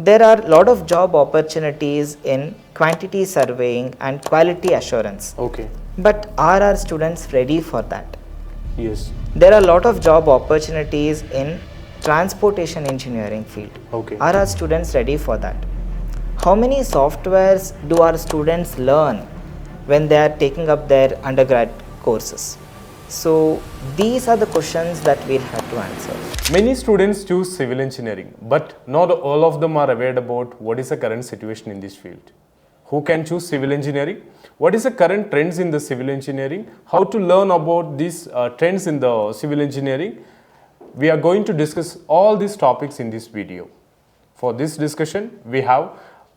There are a lot of job opportunities in quantity surveying and quality assurance. Okay. But are our students ready for that? Yes. There are a lot of job opportunities in transportation engineering field. Okay. Are our students ready for that? How many softwares do our students learn when they are taking up their undergrad courses? So these are the questions that we'll have to answer. Many students choose civil engineering, but not all of them are aware about what is the current situation in this field. Who can choose civil engineering? What is the current trends in the civil engineering? How to learn about these trends in the civil engineering? We are going to discuss all these topics in this video. For this discussion, we have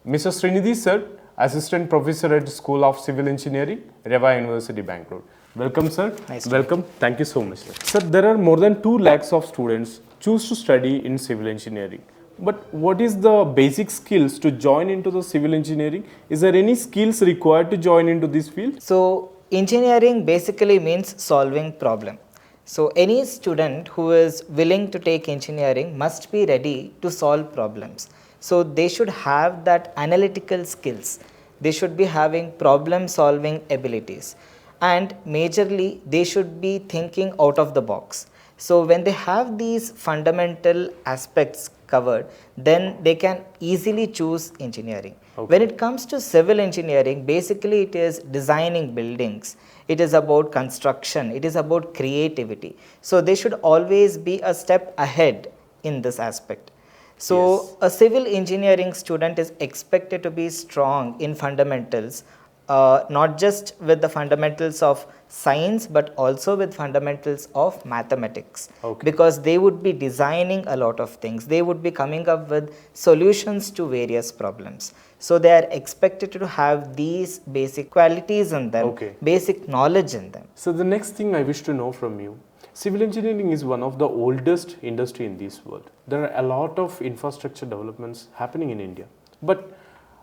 Mr. Srinidhi Sir, Assistant Professor at School of Civil Engineering, Reva University, Bangalore. Welcome, sir. Nice. Welcome. Thank you so much, sir. Sir, there are more than 2 lakhs of students choose to study in civil engineering. But what is the basic skills to join into the civil engineering? Is there any skills required to join into this field? So engineering basically means solving problem. So any student who is willing to take engineering must be ready to solve problems. So they should have that analytical skills. They should be having problem solving abilities. And majorly they should be thinking out of the box. So when they have these fundamental aspects covered, then they can easily choose engineering. Okay. When it comes to civil engineering, basically it is designing buildings, it is about construction, it is about creativity. So they should always be a step ahead in this aspect. So yes, a civil engineering student is expected to be strong in fundamentals, not just with the fundamentals of science but also with fundamentals of mathematics. Okay. Because they would be designing a lot of things, they would be coming up with solutions to various problems. So they are expected to have these basic qualities in them, okay, basic knowledge in them. So the next thing I wish to know from you, civil engineering is one of the oldest industry in this world. There are a lot of infrastructure developments happening in India, but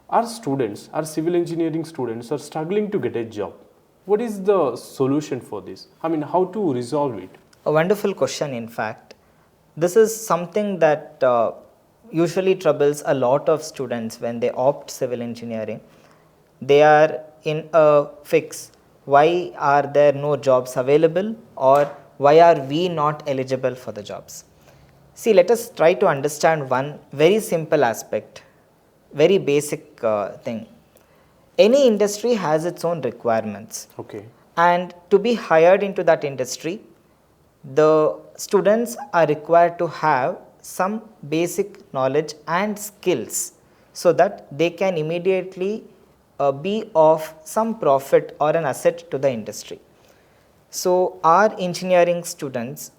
our students, our civil engineering students are struggling to get a job. What is the solution for this? I mean, how to resolve it? A wonderful question, in fact. This is something that usually troubles a lot of students when they opt civil engineering. They are in a fix. Why are there no jobs available, or why are we not eligible for the jobs? See, let us try to understand one very simple aspect, very basic thing. Any industry has its own requirements. Okay. And to be hired into that industry, the students are required to have some basic knowledge and skills so that they can immediately be of some profit or an asset to the industry. So our engineering students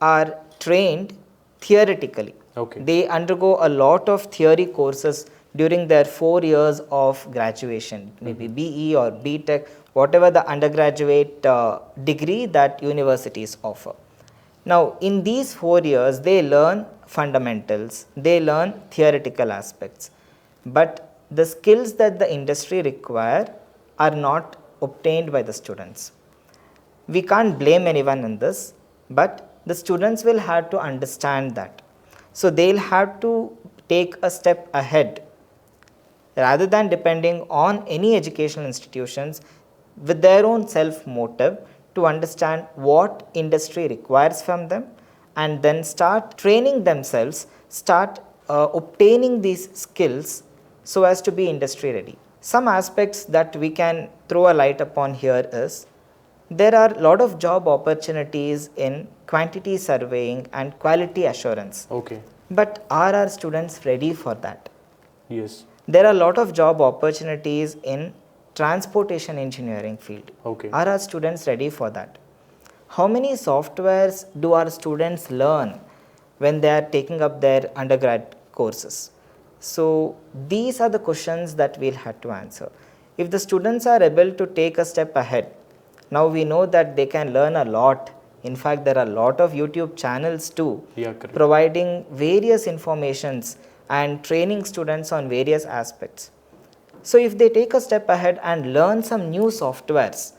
are trained theoretically. Okay. They undergo a lot of theory courses during their 4 years of graduation, maybe BE or BTech, whatever the undergraduate degree that universities offer. Now, in these 4 years, they learn fundamentals, they learn theoretical aspects, but the skills that the industry require are not obtained by the students. We can't blame anyone in this, but the students will have to understand that. So they'll have to take a step ahead rather than depending on any educational institutions with their own self-motive to understand what industry requires from them, and then start training themselves, start obtaining these skills so as to be industry ready. Some aspects that we can throw a light upon here is, there are a lot of job opportunities in quantity surveying and quality assurance. Okay. But are our students ready for that? Yes. There are a lot of job opportunities in transportation engineering field. Okay. Are our students ready for that? How many softwares do our students learn when they are taking up their undergrad courses? So these are the questions that we'll have to answer. If the students are able to take a step ahead, now we know that they can learn a lot. In fact, there are a lot of YouTube channels too, providing various informations and training students on various aspects. So if they take a step ahead and learn some new softwares,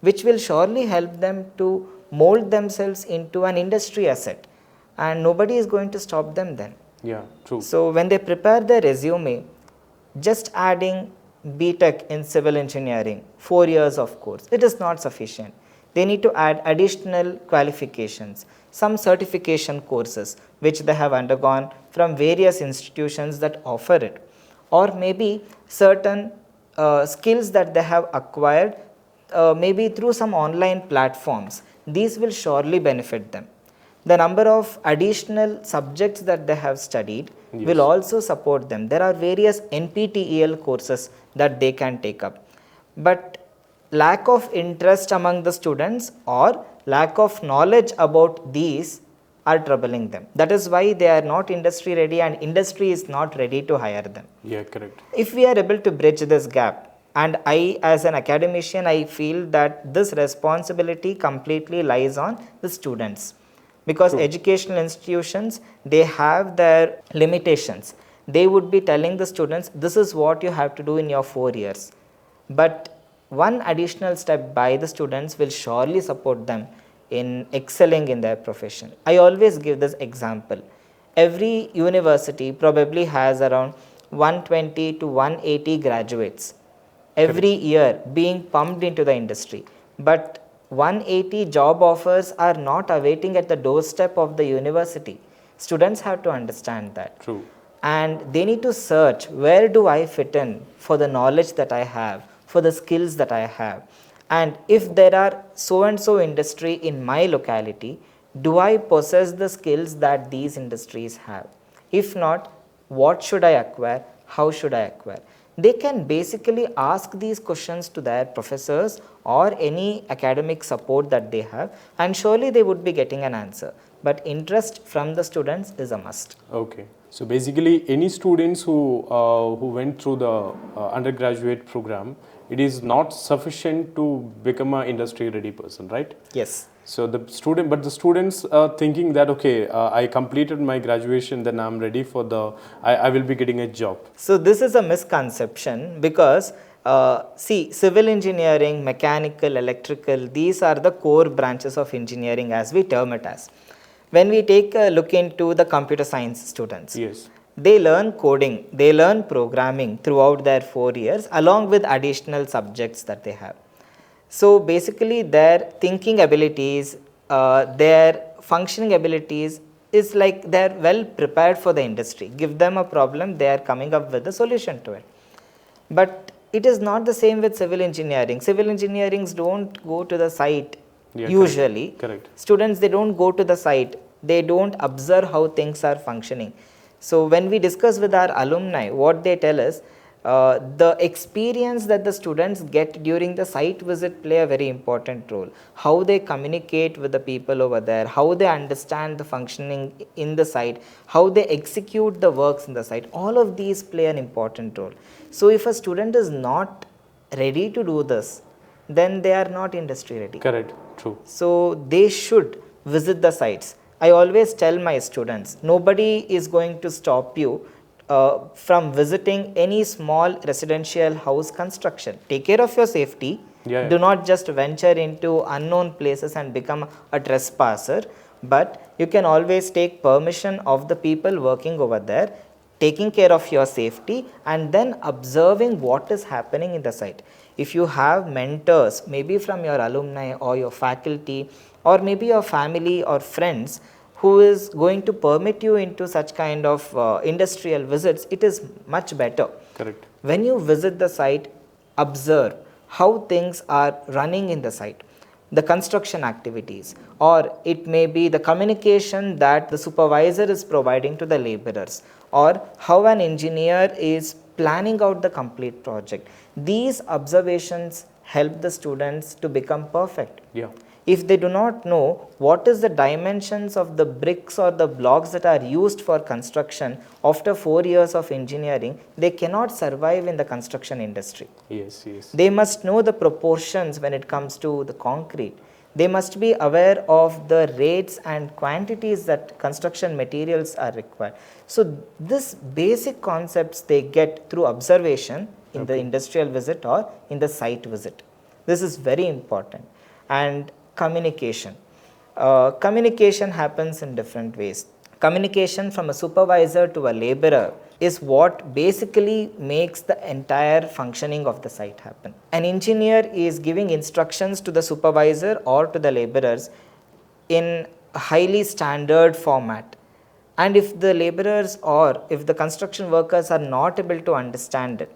which will surely help them to mold themselves into an industry asset, and nobody is going to stop them then. Yeah, true. So when they prepare their resume, just adding BTech in civil engineering, 4 years of course, it is not sufficient. They need to add additional qualifications, some certification courses which they have undergone from various institutions that offer it, or maybe certain skills that they have acquired maybe through some online platforms. These will surely benefit them. The number of additional subjects that they have studied will also support them. There are various NPTEL courses that they can take up. But lack of interest among the students or lack of knowledge about these are troubling them. That is why they are not industry ready and industry is not ready to hire them. Yeah, correct. If we are able to bridge this gap, and I as an academician, I feel that this responsibility completely lies on the students, because True. educational institutions, they have their limitations. They would be telling the students, this is what you have to do in your 4 years. But one additional step by the students will surely support them in excelling in their profession. I always give this example. Every university probably has around 120 to 180 graduates every year being pumped into the industry. But 180 job offers are not awaiting at the doorstep of the university. Students have to understand that. True. And they need to search, where do I fit in for the knowledge that I have, for the skills that I have. And if there are so and so industry in my locality, do I possess the skills that these industries have? If not, what should I acquire? How should I acquire? They can basically ask these questions to their professors or any academic support that they have, and surely they would be getting an answer. But interest from the students is a must. Okay. So basically, any students who went through the undergraduate program, it is not sufficient to become an industry ready person, right? Yes. So the students are thinking that, okay, I completed my graduation, then I'm ready for I will be getting a job. So this is a misconception, because see, civil engineering, mechanical, electrical, these are the core branches of engineering as we term it as. When we take a look into the computer science students, Yes. they learn coding, they learn programming throughout their 4 years along with additional subjects that they have. So basically their thinking abilities, their functioning abilities is like they are well prepared for the industry. Give them a problem, they are coming up with a solution to it. But it is not the same with civil engineering. Civil engineerings don't go to the site usually. Correct. Students, they don't go to the site. They don't observe how things are functioning. So when we discuss with our alumni, what they tell us, the experience that the students get during the site visit play a very important role. How they communicate with the people over there, how they understand the functioning in the site, how they execute the works in the site, all of these play an important role. So if a student is not ready to do this, then they are not industry ready. Correct. True. So they should visit the sites. I always tell my students, nobody is going to stop you from visiting any small residential house construction. Take care of your safety. Yeah. Do not just venture into unknown places and become a trespasser, but you can always take permission of the people working over there, taking care of your safety, and then observing what is happening in the site. If you have mentors, maybe from your alumni or your faculty, or maybe your family or friends, who is going to permit you into such kind of industrial visits, it is much better. Correct. When you visit the site, observe how things are running in the site, the construction activities, or it may be the communication that the supervisor is providing to the laborers, or how an engineer is planning out the complete project. These observations help the students to become perfect. Yeah. If they do not know what is the dimensions of the bricks or the blocks that are used for construction after 4 years of engineering, they cannot survive in the construction industry. Yes, yes. They must know the proportions when it comes to the concrete. They must be aware of the rates and quantities that construction materials are required. So this basic concepts they get through observation in the industrial visit or in the site visit. This is very important. And communication. Communication happens in different ways. communication from a supervisor to a laborer is what basically makes the entire functioning of the site happen. An engineer is giving instructions to the supervisor or to the laborers in a highly standard format, and if the laborers or if the construction workers are not able to understand it,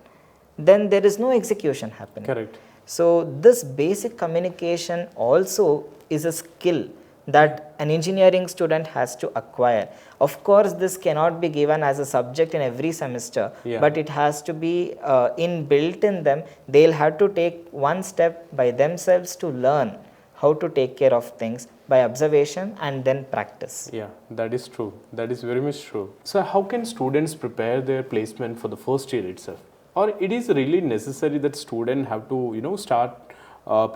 then there is no execution happening. Correct. So this basic communication also is a skill that an engineering student has to acquire. Of course, this cannot be given as a subject in every semester, Yeah. but it has to be inbuilt in them. They'll have to take one step by themselves to learn how to take care of things by observation and then practice. Yeah, that is true. That is very much true. So how can students prepare their placement for the first year itself? Or it is really necessary that student have to, start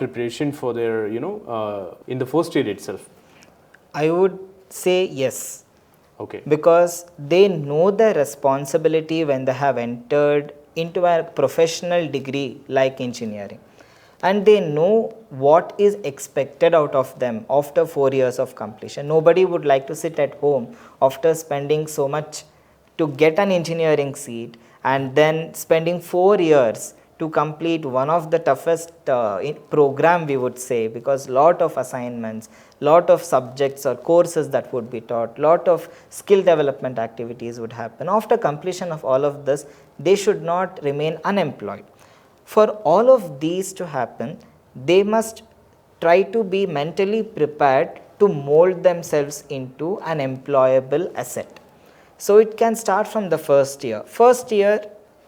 preparation for their, in the first year itself? I would say yes. Okay. Because they know their responsibility when they have entered into a professional degree like engineering, and they know what is expected out of them after 4 years of completion. Nobody would like to sit at home after spending so much to get an engineering seat and then spending 4 years to complete one of the toughest program, we would say, because lot of assignments, lot of subjects or courses that would be taught, lot of skill development activities would happen. After completion of all of this, they should not remain unemployed. For all of these to happen, they must try to be mentally prepared to mold themselves into an employable asset. So it can start from the first year. First year,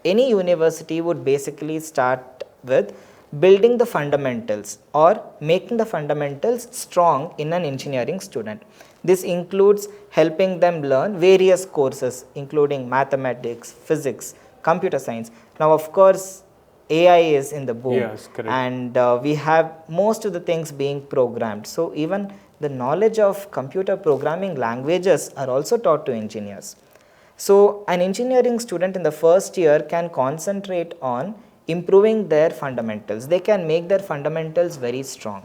any university would basically start with building the fundamentals or making the fundamentals strong in an engineering student. This includes helping them learn various courses including mathematics, physics, computer science. Now of course AI is in the boom. Yes, correct. And we have most of the things being programmed. So even the knowledge of computer programming languages are also taught to engineers. So an engineering student in the first year can concentrate on improving their fundamentals. They can make their fundamentals very strong.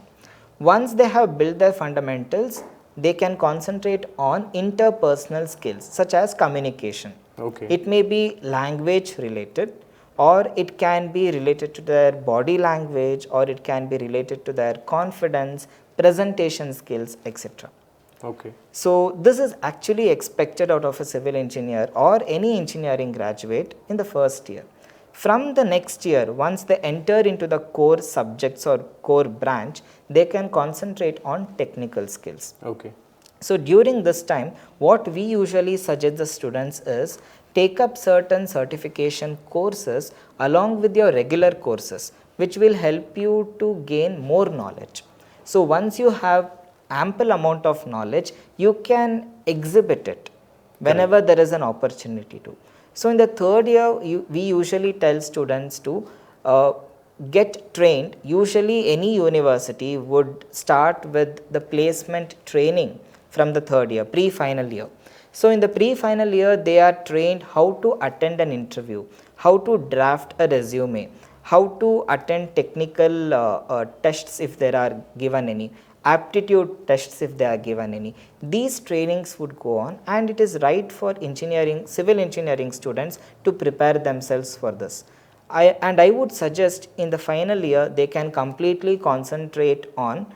Once they have built their fundamentals, they can concentrate on interpersonal skills such as communication. Okay. It may be language related, or it can be related to their body language, or it can be related to their confidence, presentation skills, etc. Okay. So this is actually expected out of a civil engineer or any engineering graduate in the first year. From the next year, once they enter into the core subjects or core branch, they can concentrate on technical skills. Okay. So during this time, what we usually suggest the students is take up certain certification courses along with your regular courses, which will help you to gain more knowledge. So once you have ample amount of knowledge, you can exhibit it whenever there is an opportunity to. So in the third year, we usually tell students to get trained. Usually any university would start with the placement training from the third year, pre-final year. So in the pre-final year, they are trained how to attend an interview, how to draft a resume, how to attend technical tests if there are given any, aptitude tests if they are given any. These trainings would go on, and it is right for engineering, civil engineering students to prepare themselves for this. I would suggest in the final year they can completely concentrate on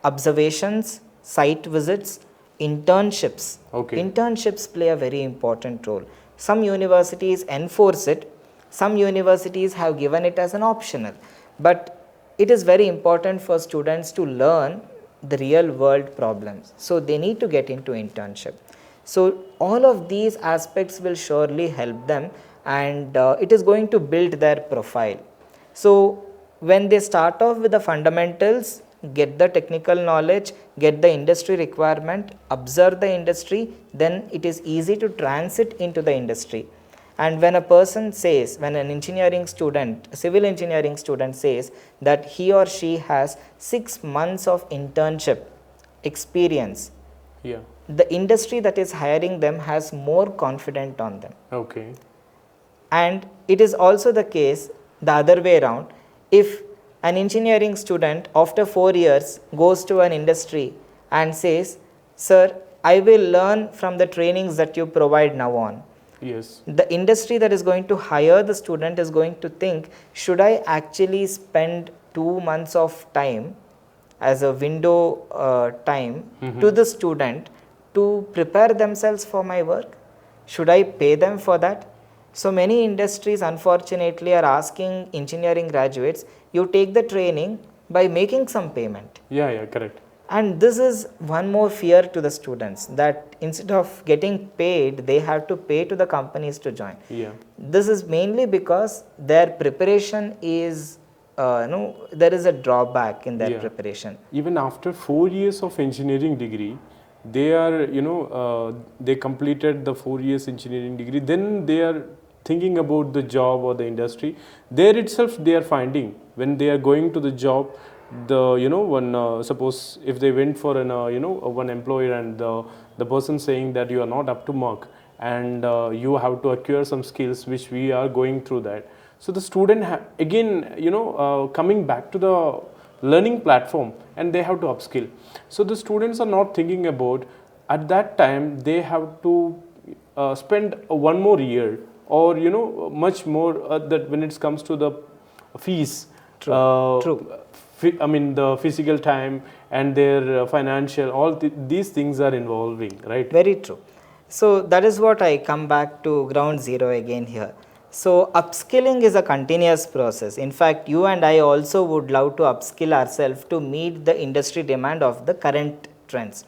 observations, site visits, internships. Okay. Internships play a very important role. Some universities enforce it, some universities have given it as an optional, but it is very important for students to learn the real world problems. So they need to get into internship. So all of these aspects will surely help them, and it is going to build their profile. So when they start off with the fundamentals, get the technical knowledge, get the industry requirement, observe the industry, then it is easy to transit into the industry. And when a person says, when an engineering student, a civil engineering student says that he or she has 6 months of internship experience, Yeah. the industry that is hiring them has more confidence on them. Okay. And it is also the case the other way around. If an engineering student after 4 years goes to an industry and says, "Sir, I will learn from the trainings that you provide now on. Yes. The industry that is going to hire the student is going to think, should I actually spend 2 months of time as a window time to the student to prepare themselves for my work? Should I pay them for that? So many industries unfortunately are asking engineering graduates, you take the training by making some payment. Yeah, correct. And this is one more fear to the students, that instead of getting paid, they have to pay to the companies to join. Yeah. This is mainly because their preparation is, there is a drawback in their Yeah. preparation. Even after 4 years of engineering degree, they are, they completed the 4 years engineering degree, then they are thinking about the job or the industry. There itself they are finding, when they are going to the job, the, one, suppose if they went for an, one employer, and the person saying that you are not up to mark, and you have to acquire some skills which we are going through that. So the student again, coming back to the learning platform, and they have to upskill. So the students are not thinking about, at that time they have to spend one more year, or much more, that when it comes to the fees. True. I mean, the physical time and their financial, all these things are involving, right? Very true. So that is what I come back to ground zero again here. So upskilling is a continuous process. In fact, you and I also would love to upskill ourselves to meet the industry demand of the current trends.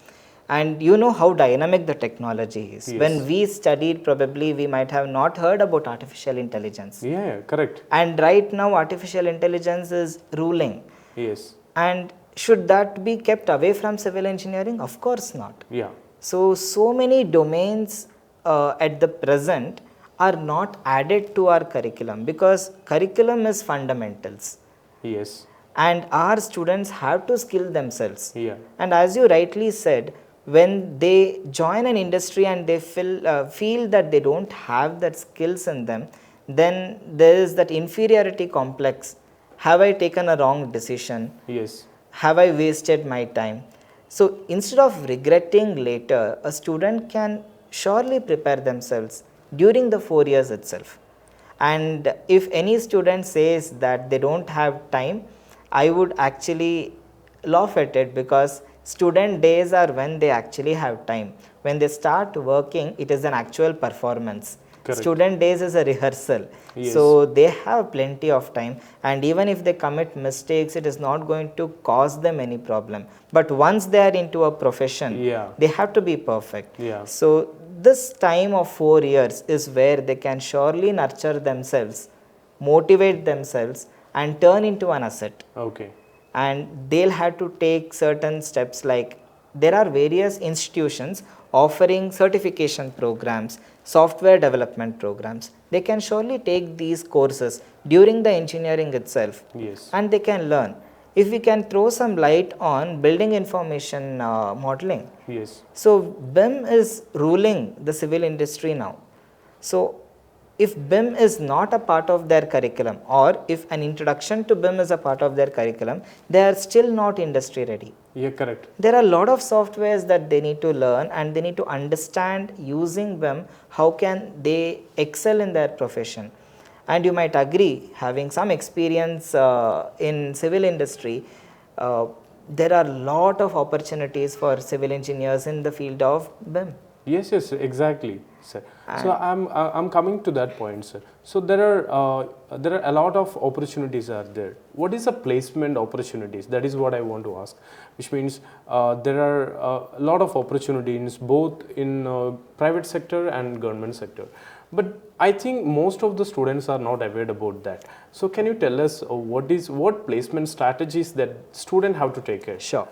And you know how dynamic the technology is. Yes. When we studied, probably we might have not heard about artificial intelligence. Yeah, correct. And right now, artificial intelligence is ruling. Yes. And should that be kept away from civil engineering? Of course not. Yeah. So many domains at the present are not added to our curriculum, because curriculum is fundamentals. Yes. And our students have to skill themselves. Yeah. And as you rightly said, when they join an industry and they feel that they don't have that skills in them, then there is that inferiority complex. Have I taken a wrong decision? Yes. Have I wasted my time? So instead of regretting later, a student can surely prepare themselves during the 4 years itself. And if any student says that they don't have time, I would actually laugh at it, because student days are when they actually have time. When they start working, it is an actual performance. Correct. Student days is a rehearsal. Yes. So they have plenty of time, and even if they commit mistakes, it is not going to cause them any problem. But once they are into a profession, Yeah. they have to be perfect. Yeah. So this time of 4 years is where they can surely nurture themselves, motivate themselves, and turn into an asset. Okay. And they'll have to take certain steps, like there are various institutions offering certification programs, software development programs. They can surely take these courses during the engineering itself. Yes. And they can learn. If we can throw some light on building information modeling. Yes. So BIM is ruling the civil industry now. So if BIM is not a part of their curriculum, or if an introduction to BIM is a part of their curriculum, they are still not industry ready. Yeah, correct. There are a lot of softwares that they need to learn, and they need to understand using BIM, how can they excel in their profession. And you might agree, having some experience in civil industry, there are a lot of opportunities for civil engineers in the field of BIM. Yes, exactly, sir. So I'm coming to that point, sir. So there are a lot of opportunities are there. What is the placement opportunities? That is what I want to ask. Which means there are a lot of opportunities both in private sector and government sector. But I think most of the students are not aware about that. So can you tell us what placement strategies that student have to take care? Sure.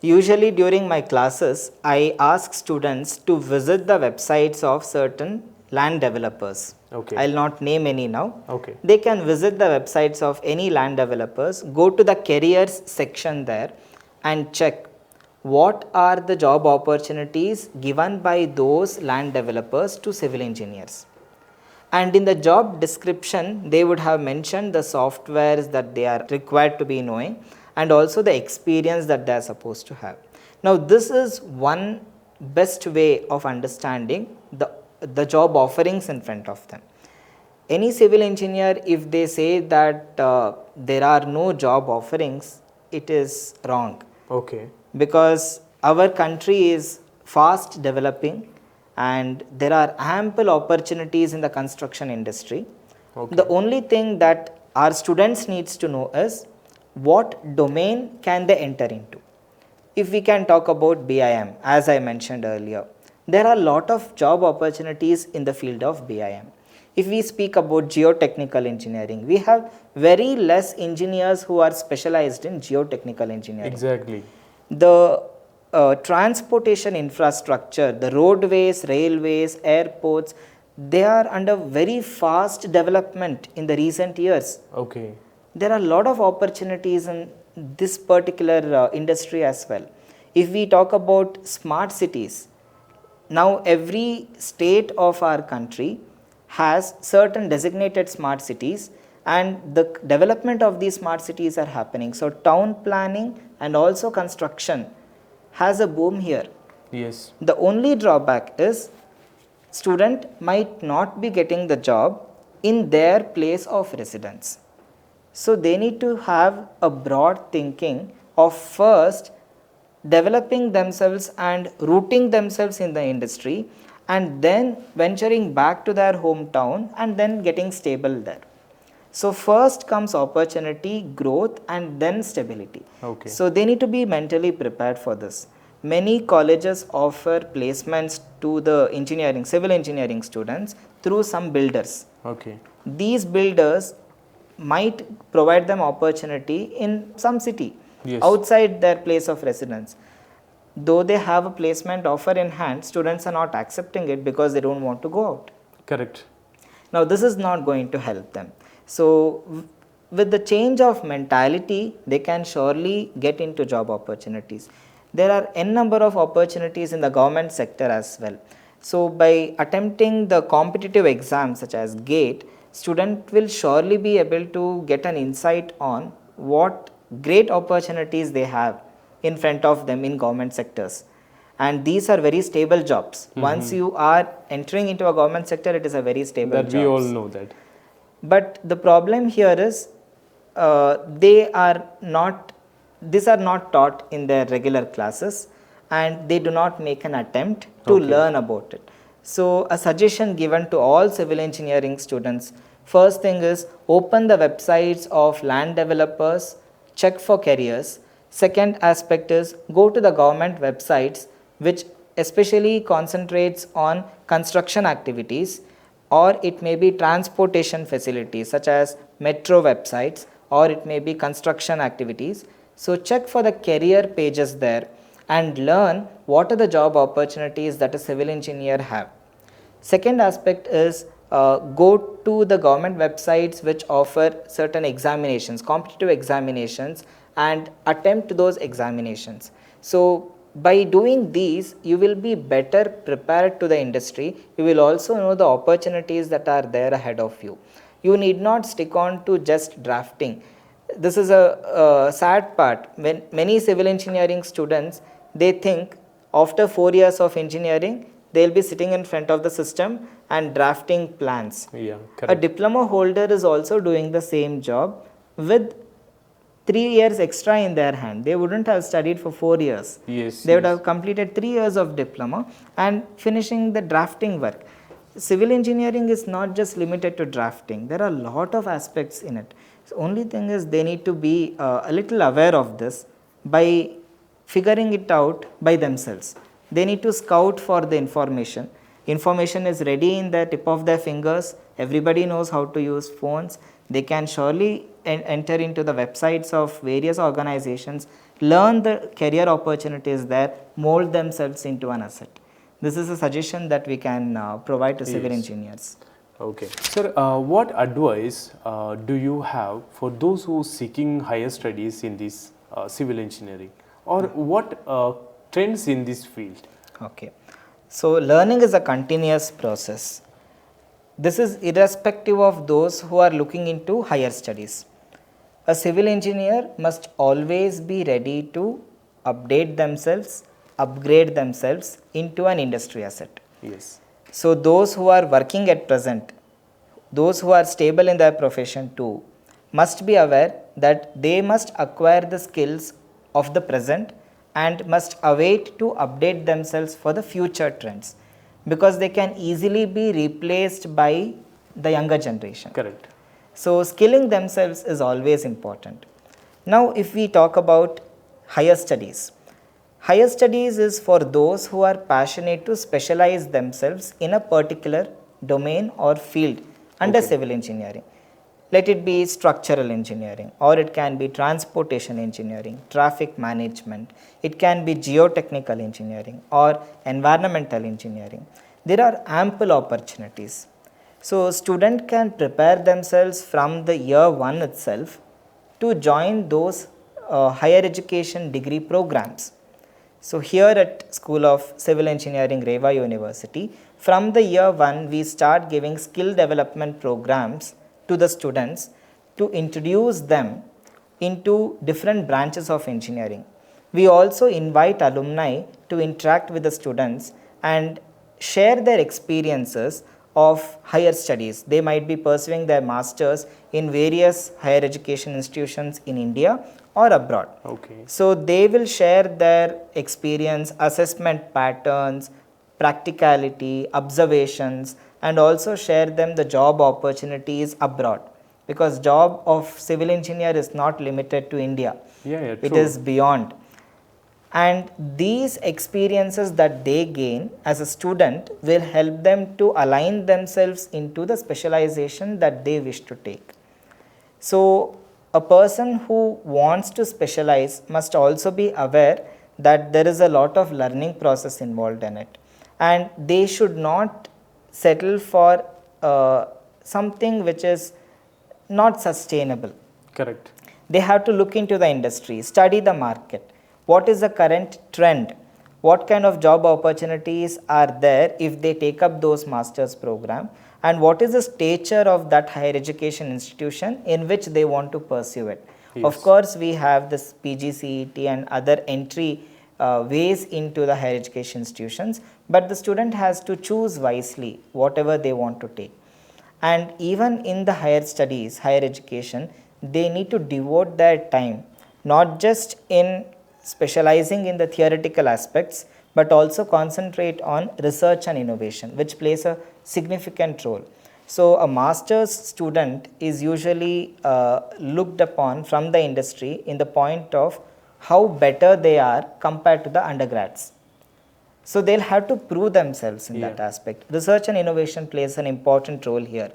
Usually during my classes, I ask students to visit the websites of certain land developers. Okay. I'll not name any now. Okay. They can visit the websites of any land developers, go to the careers section there and check what are the job opportunities given by those land developers to civil engineers. And in the job description, they would have mentioned the softwares that they are required to be knowing, and also the experience that they are supposed to have. Now this is one best way of understanding the job offerings in front of them. Any civil engineer, if they say that there are no job offerings, it is wrong. Okay. Because our country is fast developing and there are ample opportunities in the construction industry. Okay. The only thing that our students needs to know is what domain can they enter into. If we can talk about BIM, as I mentioned earlier, there are a lot of job opportunities in the field of BIM. If we speak about geotechnical engineering, we have very less engineers who are specialized in geotechnical engineering. Exactly. The transportation infrastructure, the roadways, railways, airports, they are under very fast development in the recent years. Okay. There are a lot of opportunities in this particular industry as well. If we talk about smart cities, now every state of our country has certain designated smart cities and the development of these smart cities are happening. So town planning and also construction has a boom here. Yes. The only drawback is student might not be getting the job in their place of residence. So they need to have a broad thinking of first developing themselves and rooting themselves in the industry and then venturing back to their hometown and then getting stable there. So first comes opportunity, growth and then stability. Okay. So they need to be mentally prepared for this. Many colleges offer placements to the engineering, civil engineering students through some builders. Okay. These builders might provide them opportunity in some city. Yes. Outside their place of residence. Though they have a placement offer in hand, students are not accepting it because they don't want to go out. Correct. Now this is not going to help them. So with the change of mentality, they can surely get into job opportunities. There are n number of opportunities in the government sector as well. So by attempting the competitive exams such as GATE, student will surely be able to get an insight on what great opportunities they have in front of them in government sectors. And these are very stable jobs. Once you are entering into a government sector, it is a very stable That jobs. we all know that. But the problem here is these are not taught in their regular classes and they do not make an attempt to learn about it. So a suggestion given to all civil engineering students, first thing is open the websites of land developers, check for careers. Second aspect is go to the government websites which especially concentrates on construction activities, or it may be transportation facilities such as metro websites, or it may be construction activities. So check for the career pages there and learn what are the job opportunities that a civil engineer have. Second aspect is go to the government websites which offer certain examinations, competitive examinations, and attempt those examinations. So by doing these, you will be better prepared to the industry. You will also know the opportunities that are there ahead of you. You need not stick on to just drafting. This is a sad part. When many civil engineering students, they think after 4 years of engineering, they will be sitting in front of the system and drafting plans. Yeah, A correct. diploma holder is also doing the same job with 3 years extra in their hand. They wouldn't have studied for 4 years. Yes. They would have completed 3 years of diploma and finishing the drafting work. Civil engineering is not just limited to drafting. There are a lot of aspects in it. So only thing is they need to be a little aware of this by figuring it out by themselves. They need to scout for the information. Information is ready in the tip of their fingers. Everybody knows how to use phones. They can surely enter into the websites of various organizations, learn the career opportunities there, mold themselves into an asset. This is a suggestion that we can provide to civil engineers. Okay. Sir, what advice do you have for those who are seeking higher studies in this civil engineering, or what trends in this field? Okay. So learning is a continuous process. This is irrespective of those who are looking into higher studies. A civil engineer must always be ready to update themselves, upgrade themselves into an industry asset. Yes. So those who are working at present, those who are stable in their profession too, must be aware that they must acquire the skills of the present and must await to update themselves for the future trends, because they can easily be replaced by the younger generation. Correct. So skilling themselves is always important. Now if we talk about higher studies, higher studies is for those who are passionate to specialize themselves in a particular domain or field under Okay. civil engineering. Let it be structural engineering, or it can be transportation engineering, traffic management, it can be geotechnical engineering or environmental engineering. There are ample opportunities. So student can prepare themselves from the year 1 itself to join those higher education degree programs. So here at School of Civil Engineering, Reva University, from the year 1 we start giving skill development programs to the students to introduce them into different branches of engineering. We also invite alumni to interact with the students and share their experiences of higher studies. They might be pursuing their masters in various higher education institutions in India or abroad. Okay. So they will share their experience, assessment patterns, practicality, observations, and also share them the job opportunities abroad, because job of civil engineer is not limited to India. Yeah, yeah, It true. is beyond. And these experiences that they gain as a student will help them to align themselves into the specialization that they wish to take. So a person who wants to specialize must also be aware that there is a lot of learning process involved in it, and they should not settle for something which is not sustainable. Correct. They have to look into the industry, study the market. What is the current trend? What kind of job opportunities are there if they take up those master's program? And what is the stature of that higher education institution in which they want to pursue it? Of Yes. course, we have this PGCET and other entry ways into the higher education institutions, but the student has to choose wisely whatever they want to take. And even in the higher studies, higher education, they need to devote their time not just in specializing in the theoretical aspects, but also concentrate on research and innovation, which plays a significant role. So a master's student is usually looked upon from the industry in the point of how better they are compared to the undergrads. So they'll have to prove themselves in that aspect. Research and innovation plays an important role here.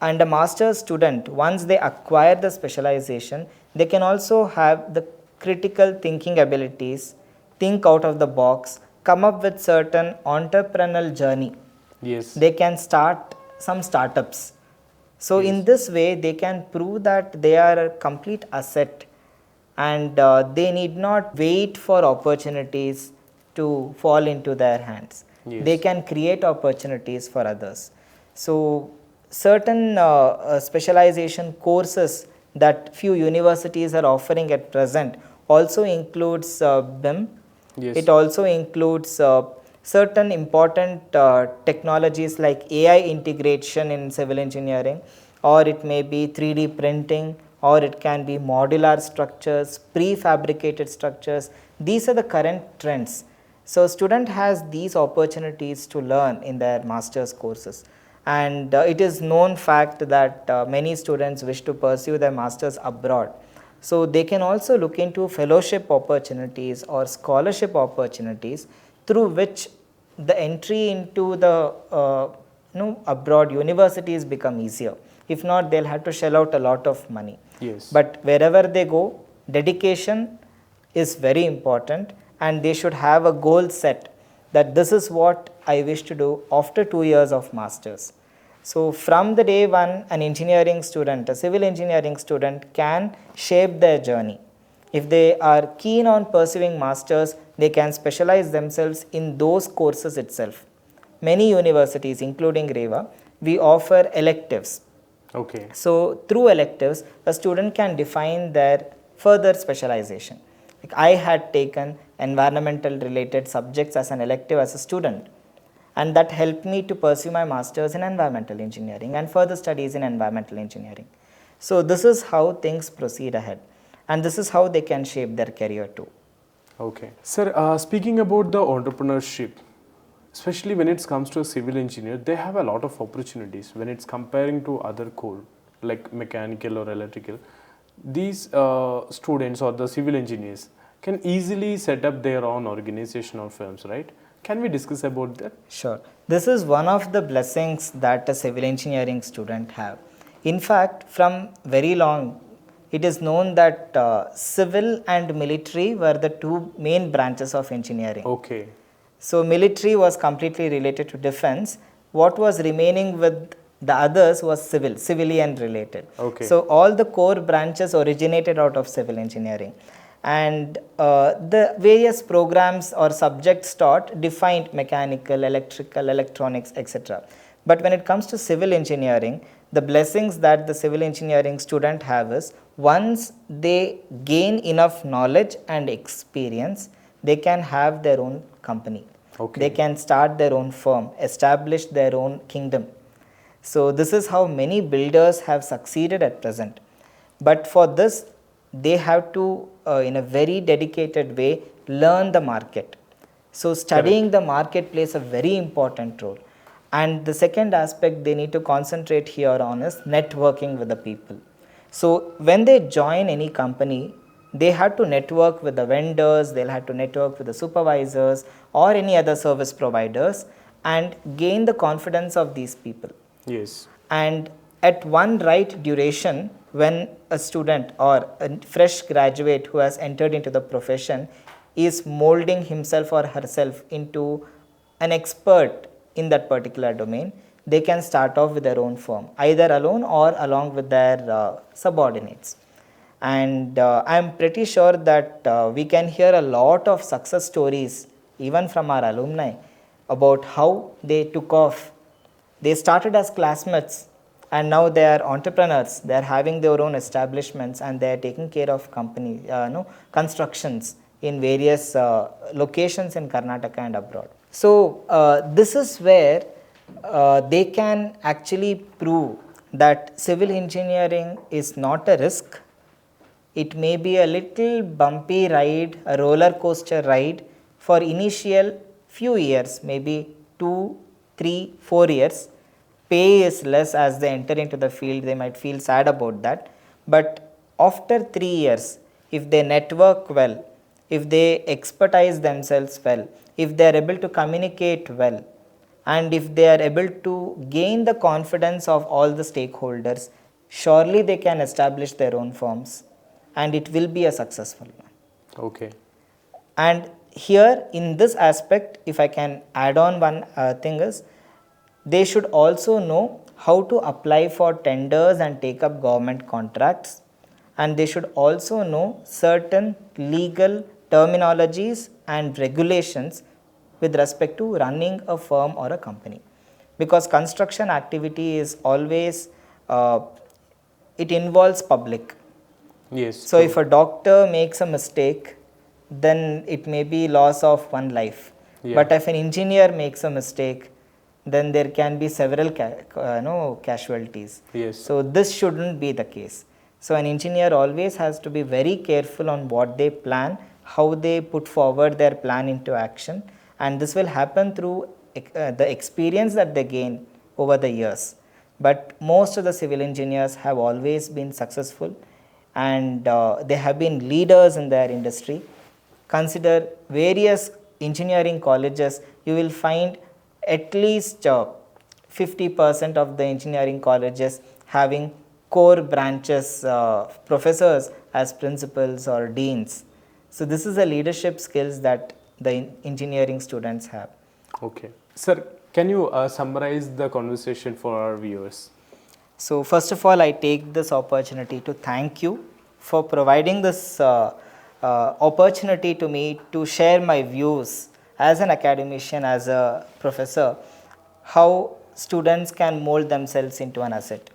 And a master's student, once they acquire the specialization, they can also have the critical thinking abilities, think out of the box, come up with certain entrepreneurial journey. Yes. They can start some startups. So in this way, they can prove that they are a complete asset, and they need not wait for opportunities to fall into their hands. Yes. They can create opportunities for others. So certain specialization courses that few universities are offering at present also includes BIM. Yes. It also includes certain important technologies like AI integration in civil engineering, or it may be 3D printing, or it can be modular structures, prefabricated structures. These are the current trends. So student has these opportunities to learn in their master's courses. And it is known fact that many students wish to pursue their masters abroad. So they can also look into fellowship opportunities or scholarship opportunities through which the entry into the abroad universities become easier. If not, they'll have to shell out a lot of money. Yes. But wherever they go, dedication is very important, and they should have a goal set that this is what I wish to do after 2 years of masters. So from the day one, an engineering student, a civil engineering student can shape their journey. If they are keen on pursuing masters, they can specialize themselves in those courses itself. Many universities, including Reva, we offer electives. Okay. So through electives, a student can define their further specialization. Like I had taken environmental related subjects as an elective as a student, and that helped me to pursue my masters in environmental engineering and further studies in environmental engineering. So this is how things proceed ahead, and this is how they can shape their career too. Okay. Sir, speaking about the entrepreneurship, especially when it comes to a civil engineer, they have a lot of opportunities when it's comparing to other core like mechanical or electrical. These students or the civil engineers can easily set up their own organization or firms, right? Can we discuss about that? Sure. This is one of the blessings that a civil engineering student have. In fact, from very long, it is known that civil and military were the two main branches of engineering. Okay. So military was completely related to defense. What was remaining with the others was civilian related. Okay. So all the core branches originated out of civil engineering, and the various programs or subjects taught defined mechanical, electrical, electronics, etc. But when it comes to civil engineering, the blessings that the civil engineering student have is, once they gain enough knowledge and experience, they can have their own company. Okay. They can start their own firm, establish their own kingdom. So this is how many builders have succeeded at present. But for this, they have to, in a very dedicated way, learn the market. So studying the market plays a very important role. And the second aspect they need to concentrate here on is networking with the people. So when they join any company, they have to network with the vendors, they'll have to network with the supervisors or any other service providers and gain the confidence of these people. Yes. And at one right duration, when a student or a fresh graduate who has entered into the profession is molding himself or herself into an expert in that particular domain, they can start off with their own firm, either alone or along with their subordinates. And I am pretty sure that we can hear a lot of success stories, even from our alumni, about how they took off. They started as classmates and now they are entrepreneurs. They are having their own establishments and they are taking care of constructions in various locations in Karnataka and abroad. So this is where they can actually prove that civil engineering is not a risk. It may be a little bumpy ride, a roller coaster ride for initial few years, maybe 2, 3, 4 years. Pay is less as they enter into the field, they might feel sad about that. But after 3 years, if they network well, if they expertise themselves well, if they are able to communicate well, and if they are able to gain the confidence of all the stakeholders, surely they can establish their own firms and it will be a successful one. Okay. And here in this aspect, if I can add on one thing is, they should also know how to apply for tenders and take up government contracts, and they should also know certain legal terminologies and regulations with respect to running a firm or a company, because construction activity is always it involves public. Yes. So if a doctor makes a mistake, then it may be loss of one life. Yeah. But if an engineer makes a mistake, then there can be several casualties. Yes. So this shouldn't be the case. So an engineer always has to be very careful on what they plan, how they put forward their plan into action, and this will happen through the experience that they gain over the years. But most of the civil engineers have always been successful, and they have been leaders in their industry. Consider various engineering colleges, you will find at least 50% of the engineering colleges having core branches, professors as principals or deans. So this is the leadership skills that the engineering students have. Okay. Sir, can you summarize the conversation for our viewers? So first of all, I take this opportunity to thank you for providing this opportunity to me to share my views as an academician, as a professor, how students can mold themselves into an asset.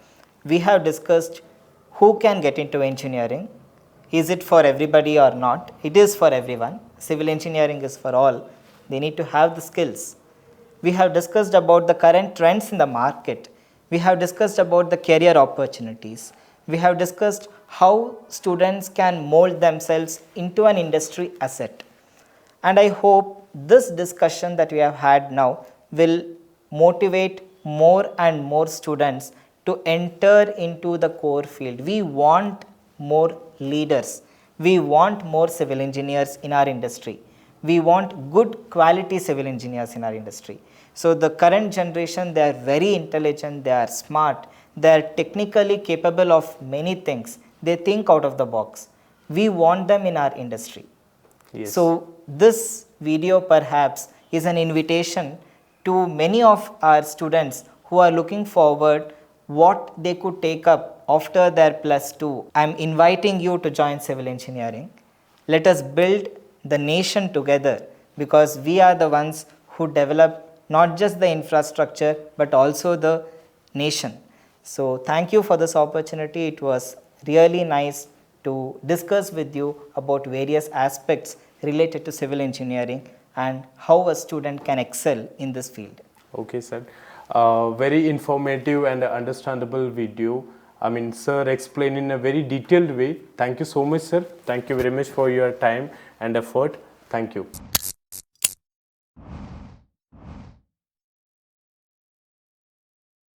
We have discussed who can get into engineering. Is it for everybody or not? It is for everyone. Civil engineering is for all. They need to have the skills. We have discussed about the current trends in the market. We have discussed about the career opportunities. We have discussed how students can mold themselves into an industry asset. And I hope this discussion that we have had now will motivate more and more students to enter into the core field. We want more leaders. We want more civil engineers in our industry. We want good quality civil engineers in our industry. So the current generation, they are very intelligent, they are smart, they are technically capable of many things. They think out of the box. We want them in our industry. Yes. So this video perhaps is an invitation to many of our students who are looking forward what they could take up after their +2. I am inviting you to join civil engineering. Let us build the nation together, because we are the ones who develop not just the infrastructure but also the nation. So thank you for this opportunity. It was really nice to discuss with you about various aspects related to civil engineering and how a student can excel in this field. Okay, sir. Very informative and understandable video. I mean, sir explained in a very detailed way. Thank you so much, sir. Thank you very much for your time and effort. Thank you.